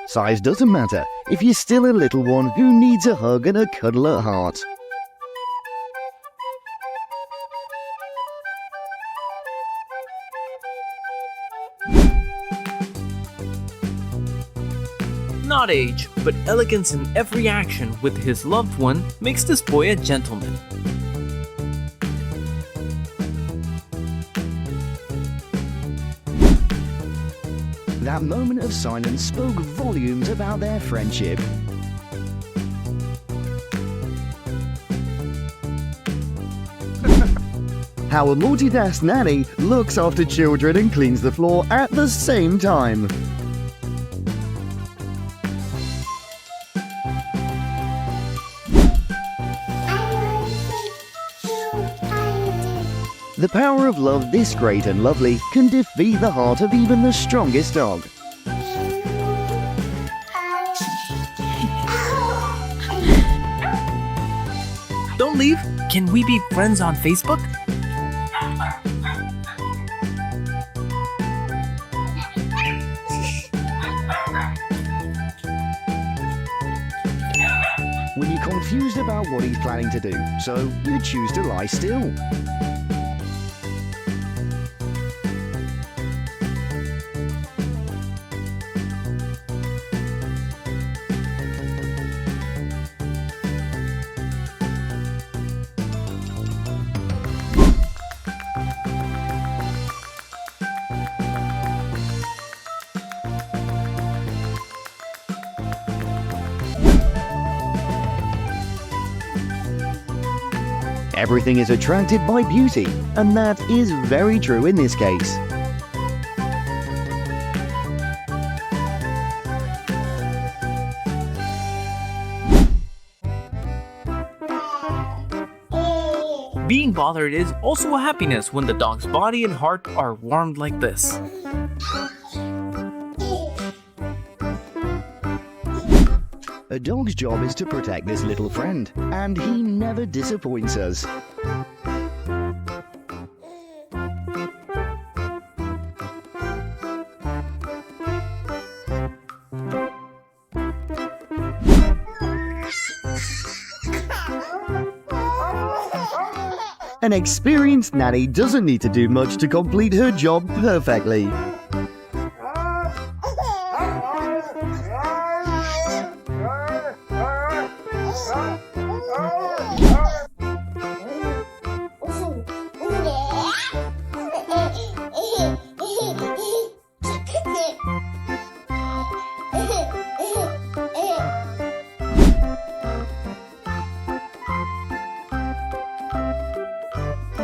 Size doesn't matter if you're still a little one who needs a hug and a cuddle at heart. Not age, but elegance in every action with his loved one makes this boy a gentleman. That moment of silence spoke volumes about their friendship. How a multitask nanny looks after children and cleans the floor at the same time. The power of love this great and lovely can defeat the heart of even the strongest dog. Don't leave. Can we be friends on Facebook? When you're confused about what he's planning to do, so you choose to lie still. Everything is attracted by beauty, and that is very true in this case. Being bothered is also a happiness when the dog's body and heart are warmed like this. A dog's job is to protect this little friend, and he never disappoints us. An experienced nanny doesn't need to do much to complete her job perfectly.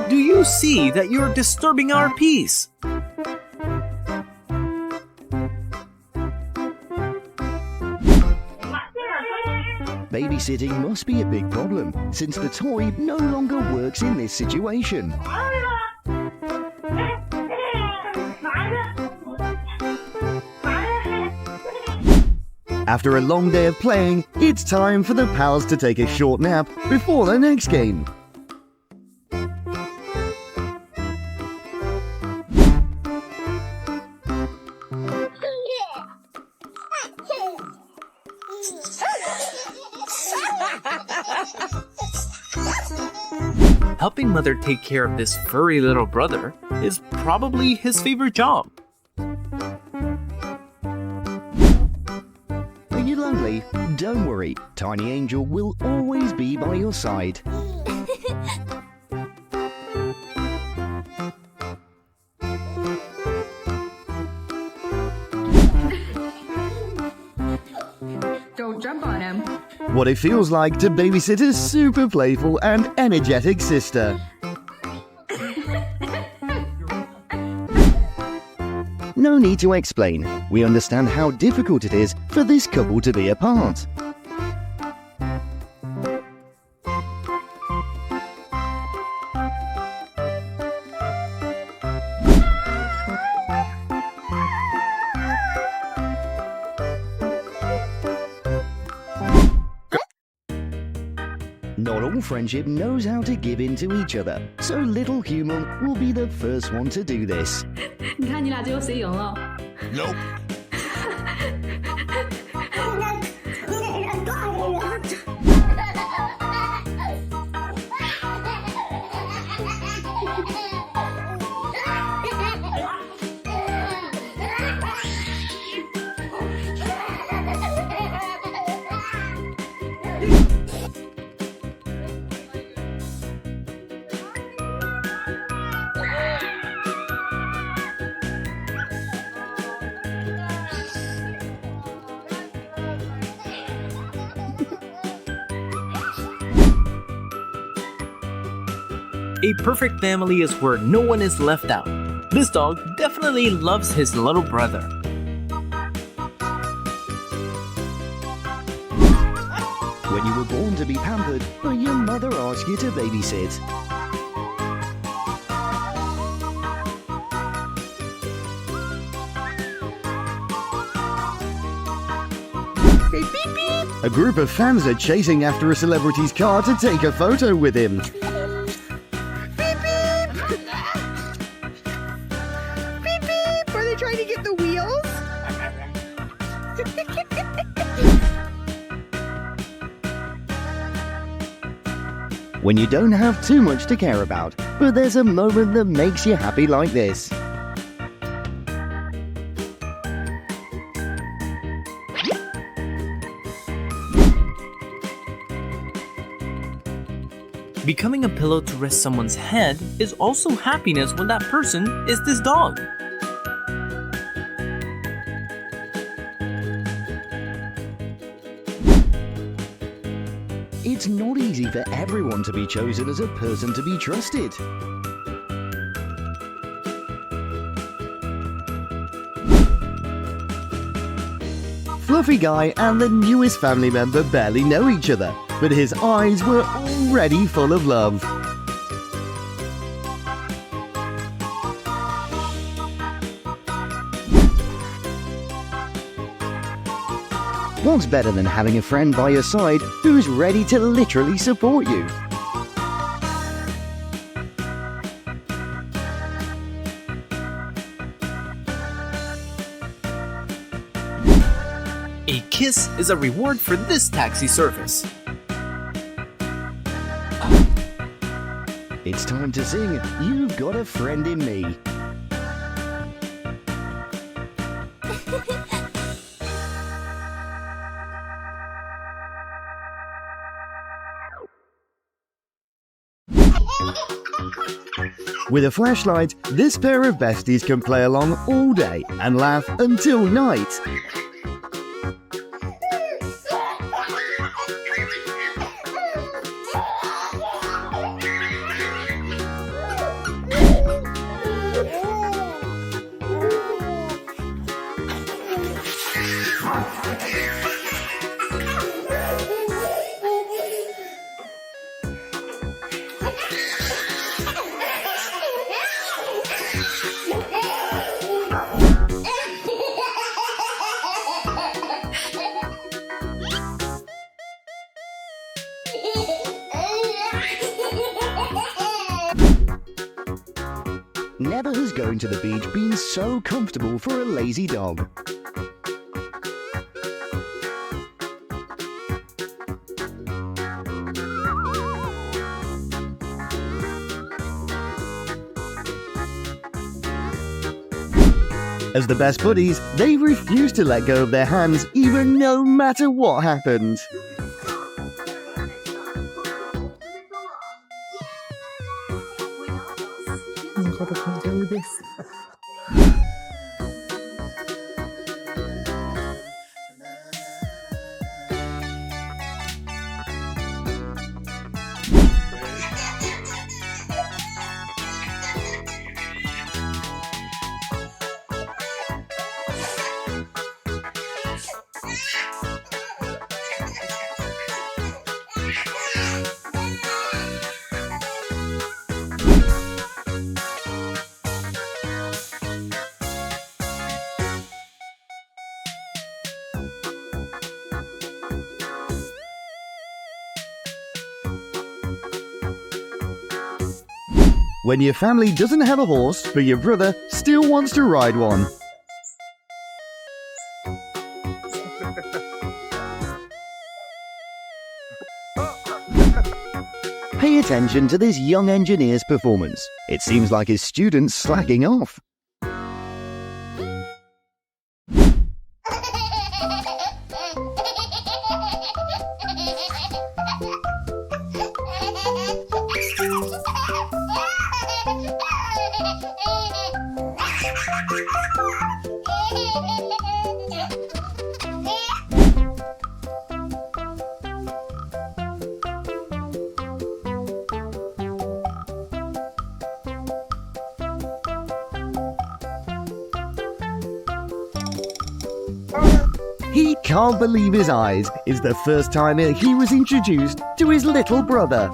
Do you see that you're disturbing our peace? Babysitting must be a big problem, since the toy no longer works in this situation. After a long day of playing, it's time for the pals to take a short nap before the next game. Helping mother take care of this furry little brother is probably his favorite job. Are you lonely? Don't worry, Tiny Angel will always be by your side. Don't jump on him. What it feels like to babysit a super playful and energetic sister. No need to explain. We understand how difficult it is for this couple to be apart. Not dog friendship knows how to give in to each other, so little human will be the first one to do this. 你看你俩最后谁赢了？ Nope. A perfect family is where no one is left out. This dog definitely loves his little brother. When you were born to be pampered, but your mother asked you to babysit. A group of fans are chasing after a celebrity's car to take a photo with him. Are they trying to get the wheels? When you don't have too much to care about, but there's a moment that makes you happy like this. Becoming a pillow to rest someone's head is also happiness when that person is this dog. It's not easy for everyone to be chosen as a person to be trusted. Fluffy Guy and the newest family member barely know each other, but his eyes were already full of love. What's better than having a friend by your side who's ready to literally support you? A kiss is a reward for this taxi service. It's time to sing You've Got a Friend in Me. With a flashlight, this pair of besties can play along all day and laugh until night. Never has going to the beach been so comfortable for a lazy dog. As the best buddies, they refuse to let go of their hands even no matter what happens. when your family doesn't have a horse, but your brother still wants to ride one. Pay attention to this young engineer's performance. It seems like his student's slacking off. He can't believe his eyes. It's the first time he was introduced to his little brother.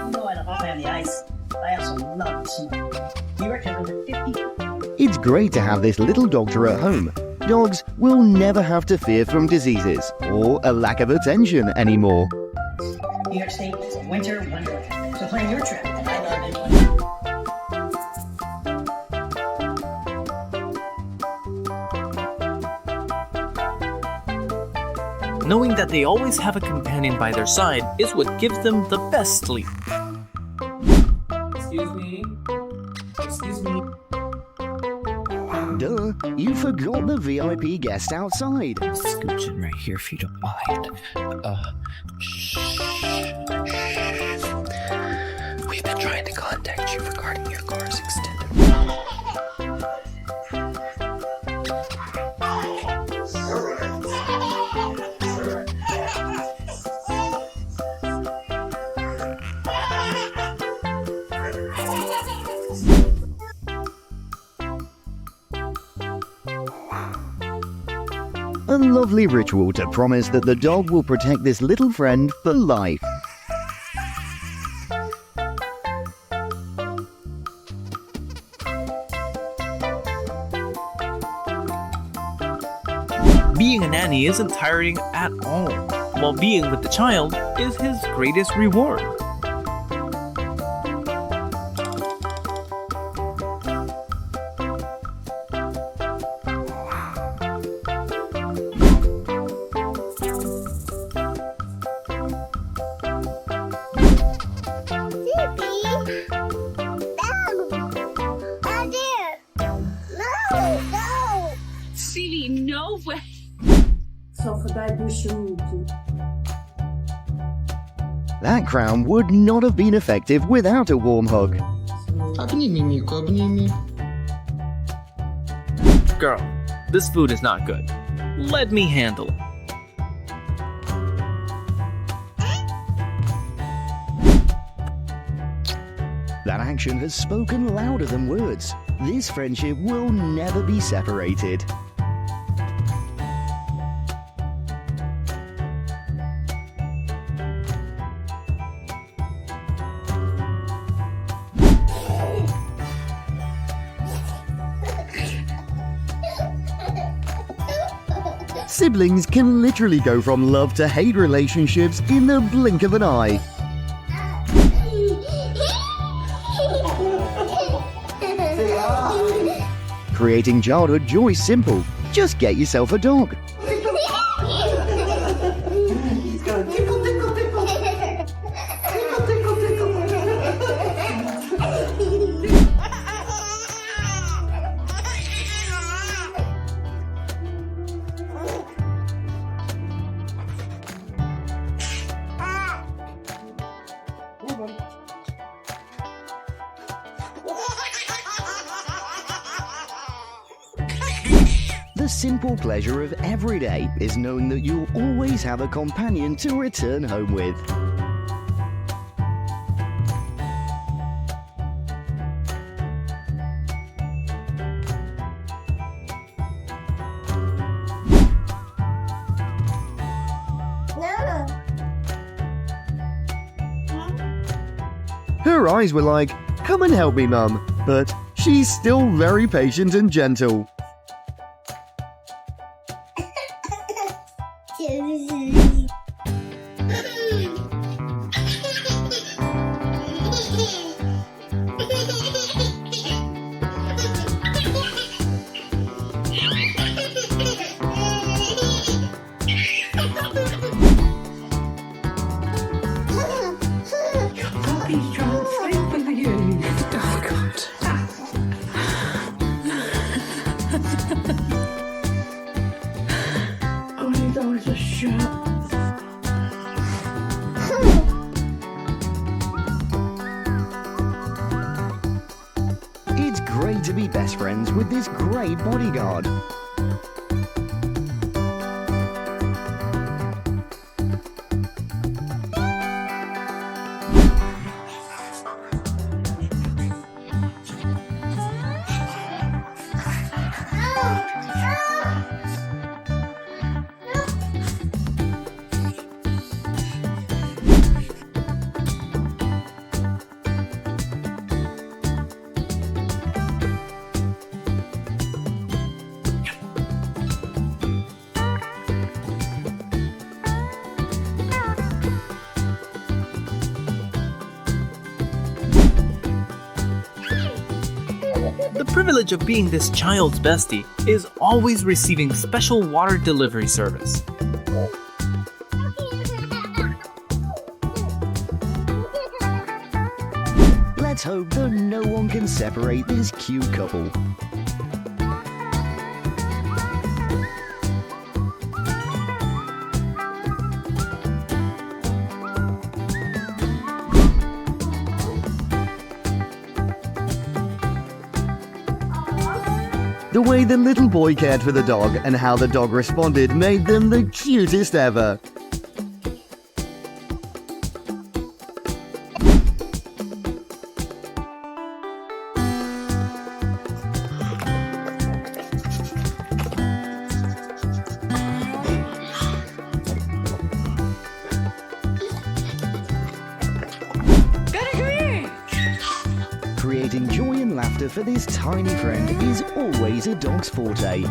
No, I don't have the ice. I also love snow. You reckon over 50? It's great to have this little doctor at home. Dogs will never have to fear from diseases or a lack of attention anymore. New York State is a winter wonderland. So plan your trip, and I love it. Knowing that they always have a companion by their side is what gives them the best sleep. Excuse me? Excuse me? Duh, you forgot the VIP guest outside. Scooch in right here if you don't mind. Shh. We've been trying to contact you regarding your car's extended. A lovely ritual to promise that the dog will protect this little friend for life. Being a nanny isn't tiring at all, while being with the child is his greatest reward. Silly, no way. That crown would not have been effective without a warm hug. Обними Мику, обними. Girl, this food is not good. Let me handle it. That action has spoken louder than words. This friendship will never be separated. Siblings can literally go from love to hate relationships in the blink of an eye. Creating childhood joy is simple. Just get yourself a dog. The simple pleasure of every day is knowing that you'll always have a companion to return home with. Her eyes were like, "Come and help me, Mum," but she's still very patient and gentle. Puppy's trying to sleep with you. Oh, God. Oh, his eyes are shut. It's great to be best friends with this great bodyguard. The privilege of being this child's bestie is always receiving special water delivery service. Let's hope that no one can separate this cute couple. The way the little boy cared for the dog and how the dog responded made them the cutest ever. Creating joy and laughter for this tiny friend is always a dog's forte. Did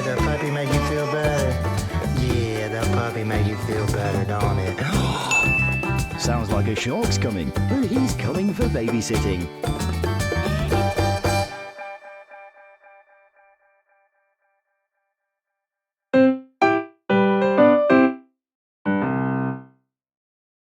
that puppy make you feel better? Yeah, that puppy made you feel better, don't it? Sounds like a shark's coming, but he's coming for babysitting.